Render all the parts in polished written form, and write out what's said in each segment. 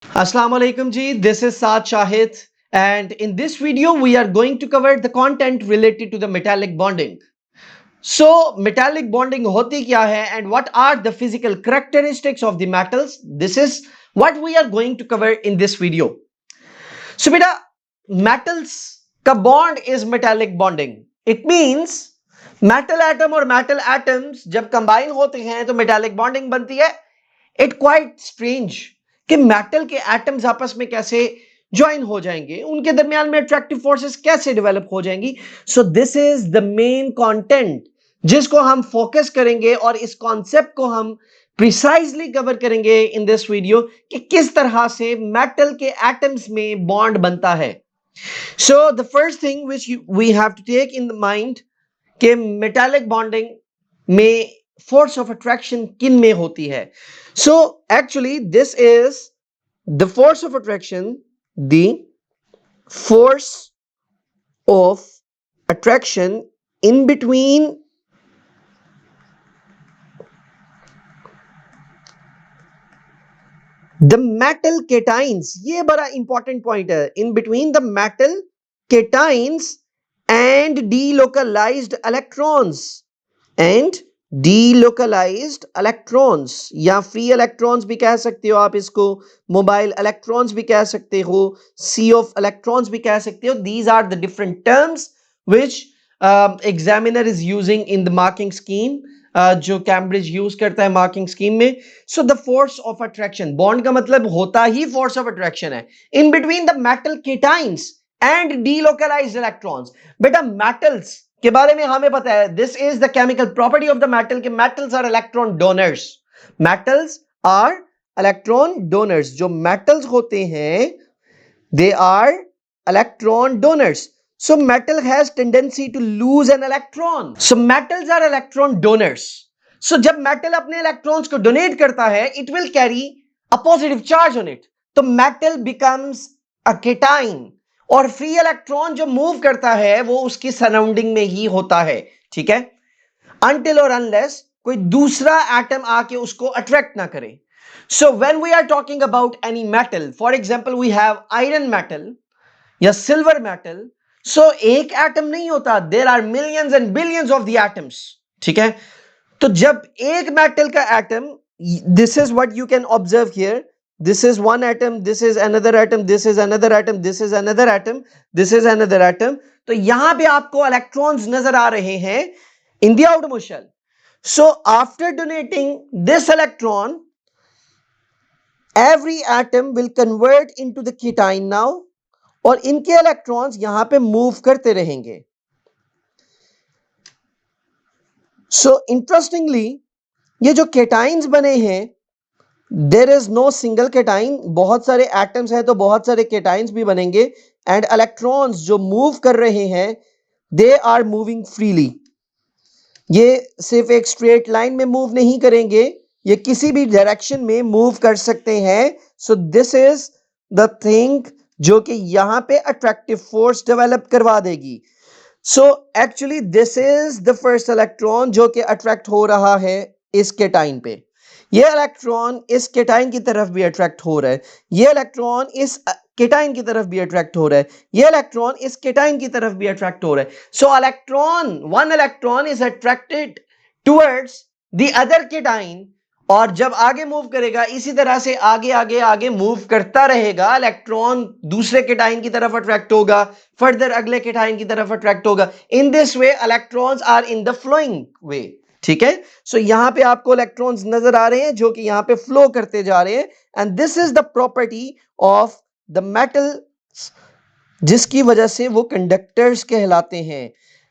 Assalamu alaikum ji, this is Saad Shahid, and in this video we are going to cover the content related to the metallic bonding. So metallic bonding hoti kya hai and what are the physical characteristics of the metals? This is what we are going to cover in this video. So beta, metals ka bond is metallic bonding. It means metal atom और metal atoms जब combine होते हैं तो metallic bonding बनती है. It quite strange कि metal के atoms आपस में कैसे ज्वाइन हो जाएंगे, उनके दरमियान में अट्रैक्टिव फोर्सेस कैसे डेवलप हो जाएंगी. सो this is the main content जिसको हम फोकस करेंगे और इस कॉन्सेप्ट को हम प्रिसाइजली कवर करेंगे इन दिस वीडियो कि किस तरह से मेटल के एटम्स में बॉन्ड बनता है. So the first thing which we have to take in the mind कि मेटालिक बॉन्डिंग में फोर्स ऑफ अट्रैक्शन किन में होती है. So actually this is the force of attraction, the force of attraction in between the metal cations. ये बड़ा important point है. In between the metal cations and delocalized electrons and delocalized electrons या free electrons भी कह सकते हो आप इसको, मोबाइल इलेक्ट्रॉन्स भी कह सकते हो, सी ऑफ इलेक्ट्रॉन्स भी कह सकते हो. These are the different terms which examiner is using in the marking scheme, जो कैम्ब्रिज यूज करता है मार्किंग स्कीम में. So the force of attraction, bond का मतलब होता ही फोर्स ऑफ अट्रैक्शन है in between the metal cations and delocalized electrons. बेटा मेटल्स के बारे में हमें पता है, this is the chemical property of the metal कि metals are electron donors. Metals are electron donors. जो मेटल्स होते हैं they are electron donors. So metal has tendency to lose an electron. So metals are electron donors. So जब metal अपने electrons को donate करता है it will carry a positive charge on it. तो metal becomes a cation और free electron जो move करता है वो उसकी सराउंडिंग में ही होता है. ठीक है, अनटिल और अनलेस कोई दूसरा एटम आके उसको अट्रैक्ट ना करे. So when we are talking about any metal, for example we have iron metal या सिल्वर मेटल. सो एक एटम नहीं होता, there are millions and billions of the atoms. ठीक है, तो जब एक मेटल का atom, this is what you can observe here, this is one atom, this is another atom, this is another atom, this is another atom, this is another atom. तो यहां पे आपको इलेक्ट्रॉन्स नजर आ रहे हैं in the outermost shell. So after donating this electron, every atom will convert into the cation now और इनके electrons यहां पे मूव करते रहेंगे. So interestingly ये जो केटाइंस बने हैं, there is no single cation. बहुत सारे एटम्स हैं तो बहुत सारे केटाइंस भी बनेंगे एंड इलेक्ट्रॉन्स जो मूव कर रहे हैं दे आर मूविंग फ्रीली. ये सिर्फ एक स्ट्रेट लाइन में मूव नहीं करेंगे, ये किसी भी डायरेक्शन में मूव कर सकते हैं. सो दिस इज द थिंग जो कि यहां पे अट्रैक्टिव फोर्स डेवलप करवा देगी. सो actually this is the first electron जो कि अट्रैक्ट हो रहा है इस केटाइन पे. ये इलेक्ट्रॉन इस केटाइन की तरफ भी अट्रैक्ट हो रहा है, ये इलेक्ट्रॉन इस केटाइन की तरफ भी अट्रैक्ट हो रहा है, ये इलेक्ट्रॉन इस केटाइन की तरफ भी अट्रैक्ट हो रहा है. सो electron, one electron is attracted towards the other cation और जब आगे मूव करेगा इसी तरह से आगे आगे आगे मूव करता रहेगा. इलेक्ट्रॉन दूसरे केटाइन की तरफ अट्रैक्ट होगा, फर्दर अगले केटाइन की तरफ अट्रैक्ट होगा. In this way electrons are in the flowing way. ठीक है, सो यहां पे आपको इलेक्ट्रॉन्स नजर आ रहे हैं जो कि यहां पे फ्लो करते जा रहे हैं and this is the property of the metal जिसकी वजह से वो कंडक्टर्स कहलाते हैं.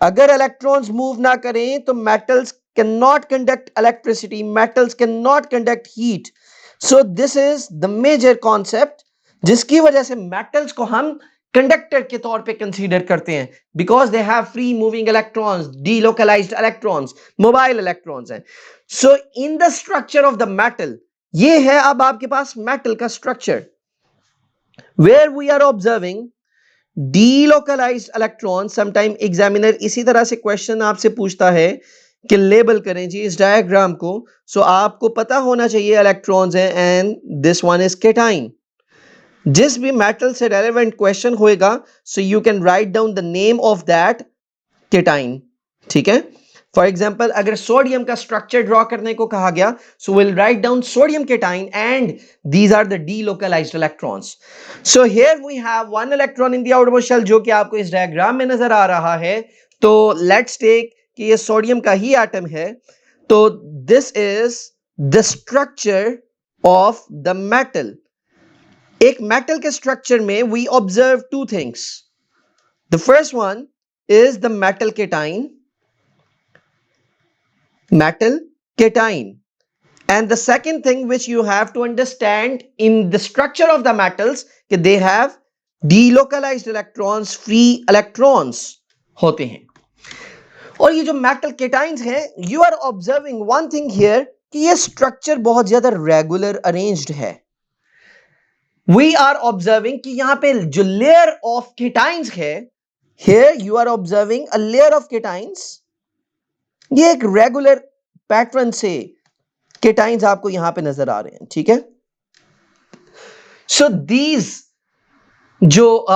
अगर इलेक्ट्रॉन्स मूव ना करें तो metals can not conduct electricity, metals can not conduct heat. So this is the major concept जिसकी वजह से मेटल्स को हम कंडक्टर के तौर पे कंसीडर करते हैं because they have free moving electrons, delocalized electrons, mobile electrons हैं. So in the structure of the metal, ये है अब आपके पास मेटल का structure where we are observing delocalized electron. Sometime examiner इसी तरह से क्वेश्चन आपसे पूछता है कि लेबल करें जी इस डायग्राम को. सो आपको पता होना चाहिए इलेक्ट्रॉन्स हैं and this one is cation. जिस भी मेटल से रेलेवेंट क्वेश्चन होएगा so you can write down the name of that cation, ठीक है। फॉर एग्जाम्पल अगर सोडियम का स्ट्रक्चर ड्रॉ करने को कहा गया so will write down sodium cation and these are the delocalized electrons. So here we have one electron in the outermost shell जो कि आपको इस डायग्राम में नजर आ रहा है। तो लेट्स टेक कि ये सोडियम का ही एटम है। तो this is the structure of the metal. एक मेटल के स्ट्रक्चर में we observe two things. The first one is the metal cation, and the second thing which you have to understand in the structure of the metals कि they have delocalized electrons, free electrons होते हैं। और ये जो metal cations हैं you are observing one thing here कि ये structure बहुत ज्यादा regular arranged है। we are observing कि यहाँ पे जो layer of cations है, here you are observing a layer of cations, ये एक रेगुलर पैटर्न से केटाइंस आपको यहां पे नजर आ रहे हैं, ठीक है। सो दीज जो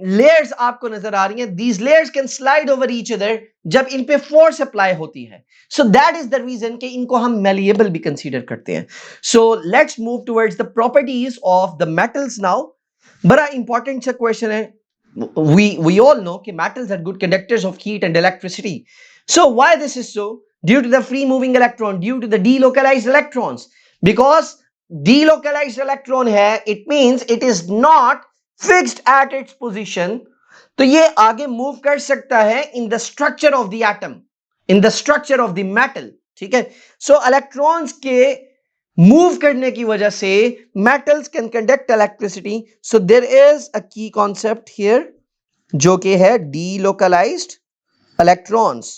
लेयर्स आपको नजर आ रही हैं, these layers can slide over each other जब इन पे फोर्स अप्लाई होती है। So that is the reason कि इनको हम मैलिएबल भी कंसीडर करते हैं। So let's move towards the properties of the metals now. बड़ा इंपॉर्टेंट सा क्वेश्चन है। we all know कि metals are good conductors of heat and electricity. So why this is so? Due to the free moving electron, due to the delocalized electrons. Because delocalized electron है, it means it is not fixed at its position. तो ये आगे move कर सकता है in the structure of the atom, in the structure of the metal, ठीक है। So electrons के मूव करने की वजह से metals can conduct electricity. So there is a key concept here जो कि है डीलोकलाइज्ड इलेक्ट्रॉन्स।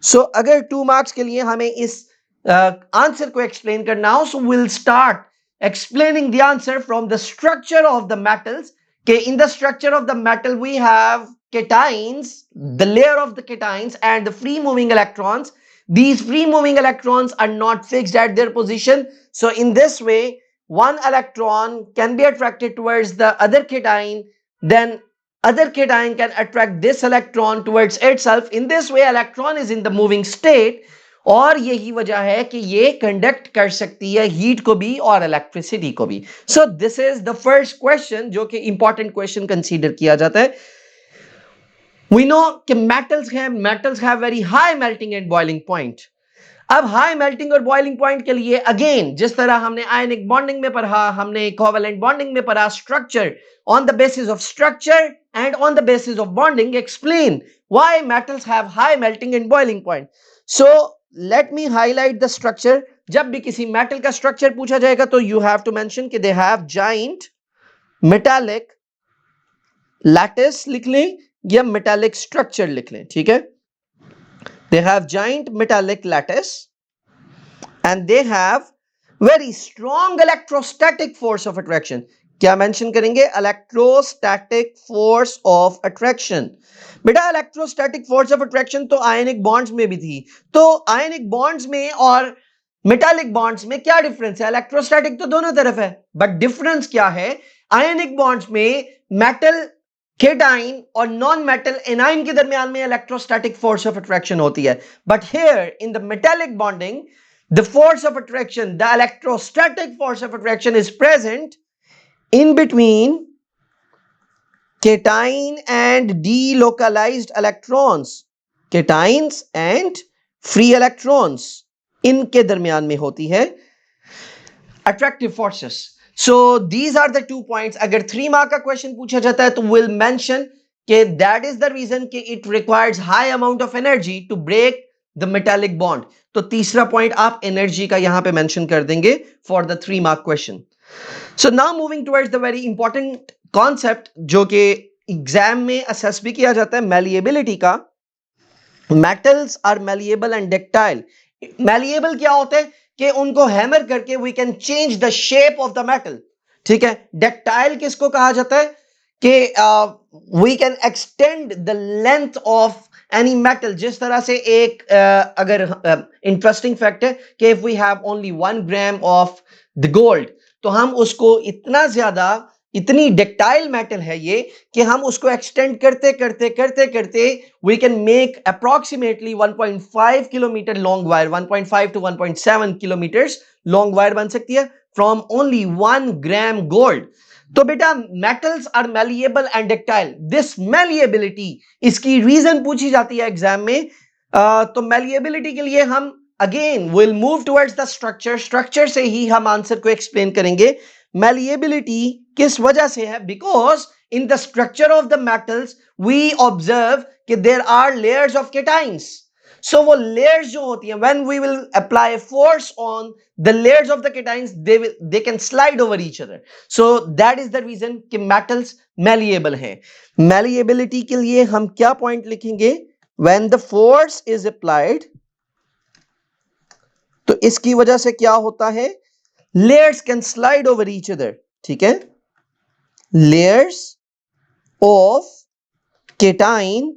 सो अगर 2 मार्क्स के लिए हमें इस आंसर को एक्सप्लेन करना हो so will start explaining the answer from the structure of the metals के in the structure of the metal we have cations, the layer of the cations and the free moving electrons. These free moving electrons are not fixed at their position. So in this way, one electron can be attracted towards the other cation, then other cation can attract this electron towards itself. In this way, electron is in the moving state. और यही वजह है कि ये conduct कर सकती है heat को भी और इलेक्ट्रिसिटी को भी। सो this is the first question जो कि इंपॉर्टेंट क्वेश्चन कंसीडर किया जाता है। We know कि metals have very high melting and boiling point. अब हाई मेल्टिंग और बॉइलिंग पॉइंट के लिए अगेन जिस तरह हमने आयनिक बॉन्डिंग में पढ़ा, हमने कोवेलेंट बॉन्डिंग में पढ़ा, structure on the basis of structure and on the basis of bonding explain why metals have high melting and boiling point. So let me highlight the structure. जब भी किसी metal का structure पूछा जाएगा तो you have to mention कि they have giant metallic lattice लिख लें या मेटालिक स्ट्रक्चर लिख लें, ठीक है। They have giant metallic lattice and they have very strong electrostatic force of attraction. क्या मेंशन करेंगे? Electrostatic force of attraction. बेटा इलेक्ट्रोस्टैटिक फोर्स ऑफ अट्रैक्शन तो आयनिक बॉन्ड्स में भी थी। तो आयनिक बॉन्ड्स में और मेटालिक बॉन्ड्स में क्या डिफरेंस है? इलेक्ट्रोस्टैटिक तो दोनों तरफ है, बट डिफरेंस क्या है? आयनिक बॉन्ड्स में मेटल केटाइन और नॉन मेटल एनाइन के दरमियान में इलेक्ट्रोस्टैटिक फोर्स ऑफ अट्रैक्शन होती है। But here in the metallic bonding the force of attraction, the electrostatic force of attraction is present in between cation and delocalized electrons, cations and free electrons इनके दरमियान में होती है attractive forces. So these are the 2 points. अगर 3 mark का question पूछा जाता है तो will mention कि that is the reason कि it requires high amount of energy to break the metallic bond. तो तीसरा पॉइंट आप एनर्जी का यहां पे मेंशन कर देंगे for the 3 mark question. So now moving towards the very important concept जो कि एग्जाम में असेस भी किया जाता है malleability का. Metals are malleable and ductile. Malleable क्या होते हैं कि उनको हैमर करके we can change the shape of the metal. ठीक है. Ductile किसको कहा जाता है कि we can extend the length of any metal. जिस तरह से एक अगर interesting fact है कि if we have only 1 gram of the gold तो हम उसको इतना ज्यादा इतनी डक्टाइल मेटल है ये कि हम उसको एक्सटेंड करते करते करते करते we can make approximately 1.5 kilometre long wire, 1.5 to 1.7 kilometres long wire बन सकती है फ्रॉम ओनली 1 ग्राम गोल्ड। तो बेटा metals are malleable and ductile, this malleability, इसकी रीजन पूछी जाती है एग्जाम में। तो मैलिएबिलिटी के लिए हम again will move towards the structure, structure से ही हम आंसर को एक्सप्लेन करेंगे। मैलिएबिलिटी किस वजह से है? Because in the structure of the metals we observe कि there are layers of cations. So वो लेयर्स जो होती हैं, when we will apply force on the layers of the cations, they can slide over each other. So that is the reason कि metals malleable हैं। Malleability के लिए हम क्या पॉइंट लिखेंगे? When the force is applied, तो इसकी वजह से क्या होता है? Layers can slide over each other, ठीक है? Layers of cation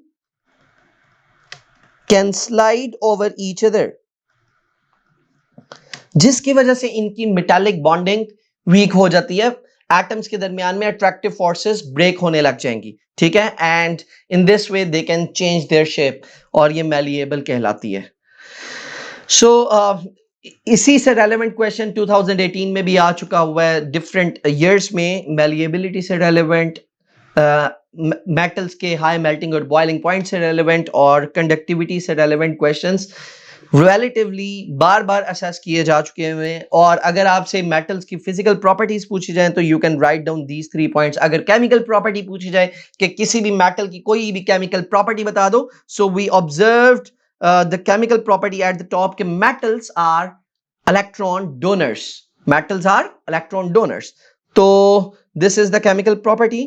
can slide over each other, जिसकी वजह से इनकी मेटालिक बॉन्डिंग वीक हो जाती है, एटम्स के दरमियान में अट्रैक्टिव फोर्सेस ब्रेक होने लग जाएंगी, ठीक है? And in this way they can change their shape, और ये मैलिएबल कहलाती है। सो इसी से रेलेवेंट क्वेश्चन 2018 में भी आ चुका हुआ है, डिफरेंट इयर्स में मैलिएबिलिटी से रेलेवेंट, मेटल्स के हाई मेल्टिंग और बॉइलिंग पॉइंट से रेलेवेंट, और कंडक्टिविटी से रेलेवेंट क्वेश्चंस रिलेटिवली बार बार असेस किए जा चुके हैं। और अगर आपसे मेटल्स की फिजिकल प्रॉपर्टीज पूछी जाए तो you can write down these 3 points. अगर केमिकल प्रॉपर्टी पूछी जाए कि किसी भी मेटल की कोई भी केमिकल प्रॉपर्टी बता दो, so we observed the chemical property at the top कि metals are electron donors, metals are electron donors। तो this is the chemical property,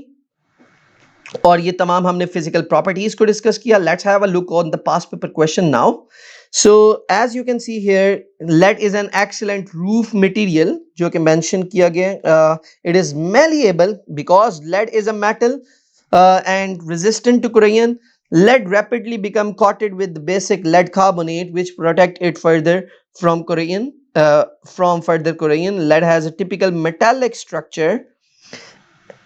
और ये तमाम हमने physical properties को डिस्कस किया। Let's have a look on the past paper question now। So as you can see here, lead is an excellent roof material जो कि mention किया गया। It is malleable because lead is a metal and resistant to corrosion। Lead rapidly become coated with basic lead carbonate, which protect it further from corrosion. Further corrosion, lead has a typical metallic structure,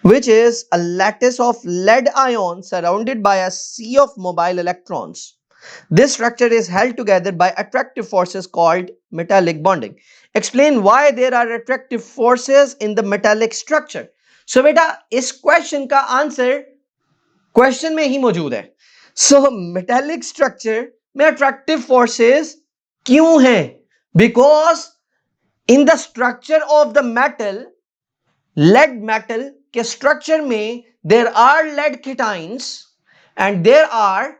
which is a lattice of lead ions surrounded by a sea of mobile electrons. This structure is held together by attractive forces called metallic bonding. Explain why there are attractive forces in the metallic structure. So बेटा इस question का answer question में ही मौजूद है। So metallic structure में attractive forces क्यों हैं? Because in the structure of the metal, lead metal के स्ट्रक्चर में there are lead cations and there are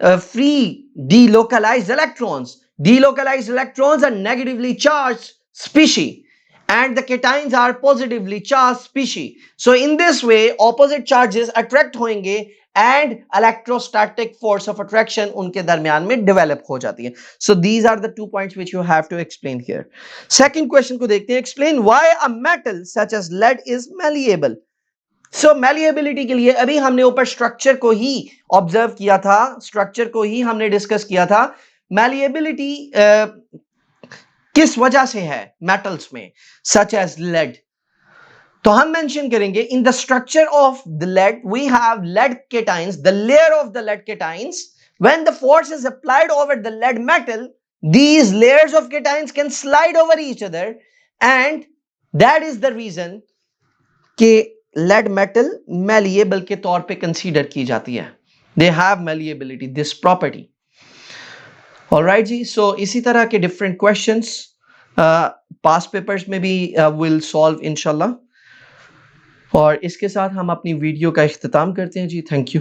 free delocalized electrons. Delocalized electrons are negatively charged species and the cations are positively charged species. So in this way opposite charges attract होंगे and electrostatic force of attraction उनके दरमियान में develop हो जाती है। So these are the 2 points which you have to explain here. Second question को देखते हैं। Explain why a metal such as lead is malleable. So malleability के लिए अभी हमने ऊपर स्ट्रक्चर को ही ऑब्जर्व किया था, स्ट्रक्चर को ही हमने डिस्कस किया था। मैलिएबिलिटी किस वजह से है मेटल्स में, सच एज लेड? तो हम मेंशन करेंगे in the structure of the lead we have lead cations, the layer of the lead cations, when the force is applied over the lead metal, these layers of cations can slide over each other and that is the reason कि lead metal malleable के तौर पे consider की जाती है। They have malleability, this property. Alright जी, so इसी तरह के डिफरेंट क्वेश्चंस पास्ट पेपर्स में भी विल सॉल्व इंशाल्लाह। और इसके साथ हम अपनी वीडियो का इख्तिताम करते हैं जी। Thank you.